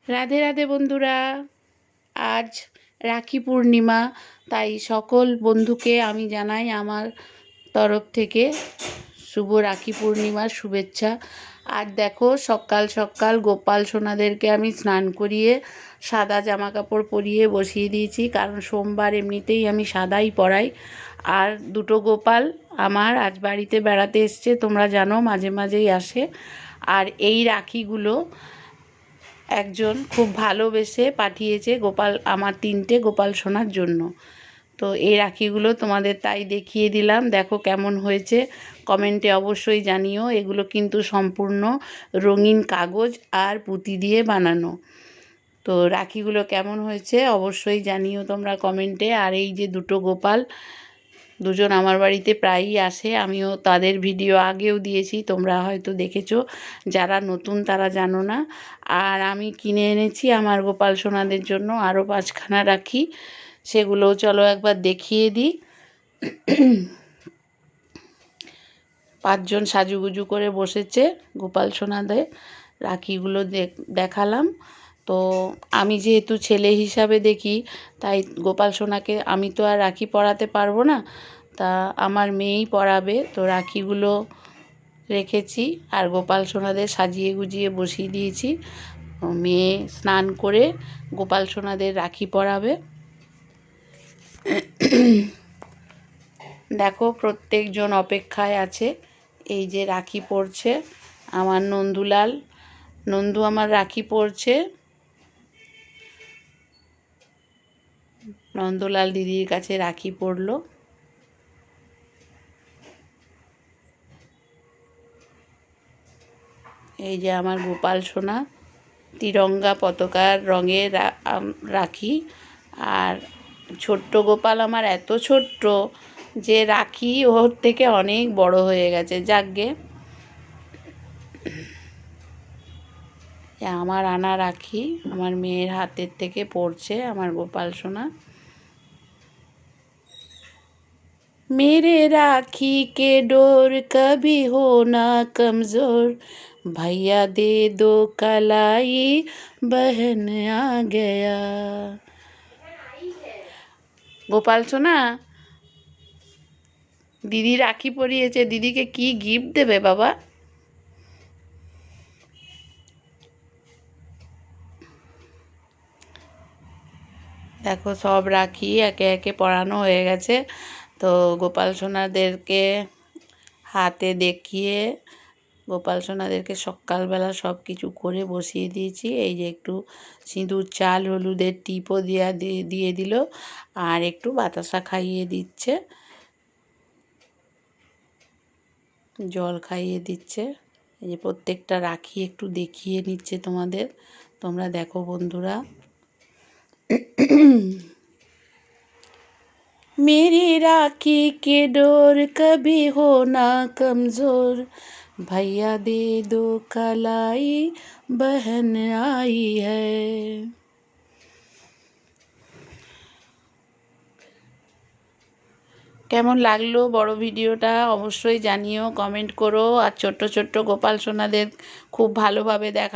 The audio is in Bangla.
রাধে রাধে বন্ধুরা, আজ রাখি পূর্ণিমা। তাই সকল বন্ধুকে আমি জানাই আমার তরফ থেকে শুভ রাখি পূর্ণিমার শুভেচ্ছা। আর দেখো, সকাল সকাল গোপাল সোনাদেরকে আমি স্নান করিয়ে সাদা জামা কাপড় পরিয়ে বসিয়ে দিয়েছি, কারণ সোমবার এমনিতেই আমি সাদাই পরাই। আর দুটো গোপাল আমার আজ বাড়িতে বেড়াতে এসছে, তোমরা জানো মাঝে মাঝেই আসে। আর এই রাখিগুলো একজন খুব ভালোবেসে পাঠিয়েছে গোপাল, আমার 3টে গোপাল সোনার জন্য। তো এই রাখিগুলো তোমাদের তাই দেখিয়ে দিলাম। দেখো কেমন হয়েছে, কমেন্টে অবশ্যই জানিও। এগুলো কিন্তু সম্পূর্ণ রঙিন কাগজ আর পুঁতি দিয়ে বানানো। তো রাখিগুলো কেমন হয়েছে অবশ্যই জানিও তোমরা কমেন্টে। আর এই যে দুটো গোপাল, দুজন আমার বাড়িতে প্রায়ই আসে, আমিও তাদের ভিডিও আগেও দিয়েছি, তোমরা হয়তো দেখেছো। যারা নতুন তারা জানো না। আর আমি কিনে এনেছি আমার গোপাল সোনাদের জন্য আরও 5খানা রাখি, সেগুলোও চলো একবার দেখিয়ে দিই। 5জন সাজুগুজু করে বসেছে গোপাল সোনাদের, রাখিগুলো দেখালাম। তো আমি যেহেতু ছেলে হিসাবে দেখি, তাই গোপাল সোনাকে আমি তো আর রাখি পরাতে পারবো না, তা আমার মেয়েই পরাবে। তো রাখিগুলো রেখেছি আর গোপাল সোনাদের সাজিয়ে গুজিয়ে বসিয়ে দিয়েছি। মেয়ে স্নান করে গোপাল সোনাদের রাখি পরাবে। দেখো, প্রত্যেকজন অপেক্ষায় আছে। এই যে রাখি পরছে আমার নন্দুলাল, নন্দু আমার রাখি পরছে। নন্দলাল দিদির কাছে রাখি পরলো। এই যে আমার গোপাল সোনা, তিরঙ্গা পতাকার রঙের রাখি। আর ছোট্ট গোপাল আমার এত ছোট্ট যে রাখি ওর থেকে অনেক বড় হয়ে গেছে। যাকগে, আমার আনা রাখি আমার মেয়ের হাতের থেকে পড়ছে আমার গোপাল সোনা। मेरे राखी के डोर कभी हो ना कमज़ोर, भैया दे दो कलाई बहन आ गया। গোপাল সোনা, দিদি রাখি পরিয়েছে, দিদিকে কি গিফট দেবে বাবা? দেখো, সব রাখি একে একে পরানো হয়ে গেছে। তো গোপাল সোনাদেরকে হাতে দেখিয়ে গোপাল সোনাদেরকে সকালবেলা সব কিছু করে বসিয়ে দিয়েছি। এই যে একটু সিঁদুর, চাল, হলুদের টিপও দিয়ে দিল, আর একটু বাতাসা খাইয়ে দিচ্ছে, জল খাইয়ে দিচ্ছে। এই যে প্রত্যেকটা রাখি একটু দেখিয়ে নিচ্ছে তোমাদের, তোমরা দেখো বন্ধুরা। मेरी राखी के डोर कभी हो ना कमज़ोर, भैया दे दो कलाई बहन आई है। কেমন লাগলো বড় ভিডিওটা অবশ্যই জানিও, কমেন্ট করো। আর ছোট্ট ছোট্ট গোপাল সোনাদের খুব ভালোভাবে দেখা